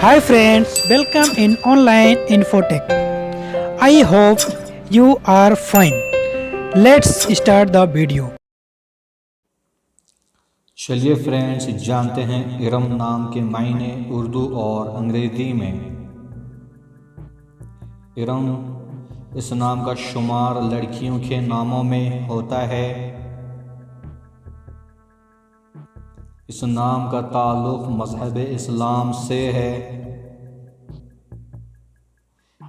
Hi friends, welcome in online Infotech. I hope you are fine. Let's start the video. चलिए friends जानते हैं इरम नाम के मायने उर्दू और अंग्रेज़ी में। इरम इस नाम का शुमार लड़कियों के नामों में होता है। इस नाम का ताल्लुक़ मज़हब इस्लाम से है।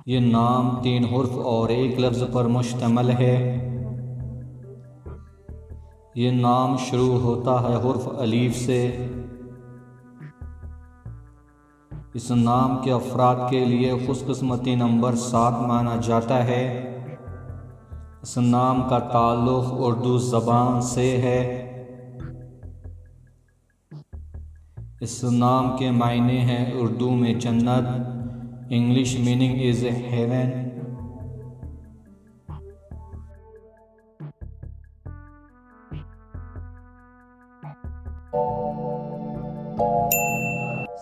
ये नाम 3 हुर्फ और एक लफ्ज़ पर मुश्तमिल है। ये नाम शुरू होता है हुर्फ अलीफ से। इस नाम के अफराद के लिए खुशकिस्मती नंबर 7 माना जाता है। इस नाम का ताल्लुक़ उर्दू ज़बान से है। इस नाम के मायने हैं उर्दू में जन्नत। English meaning is haven.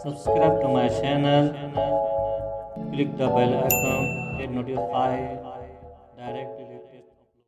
Subscribe to my channel, click the bell icon, get notified directly.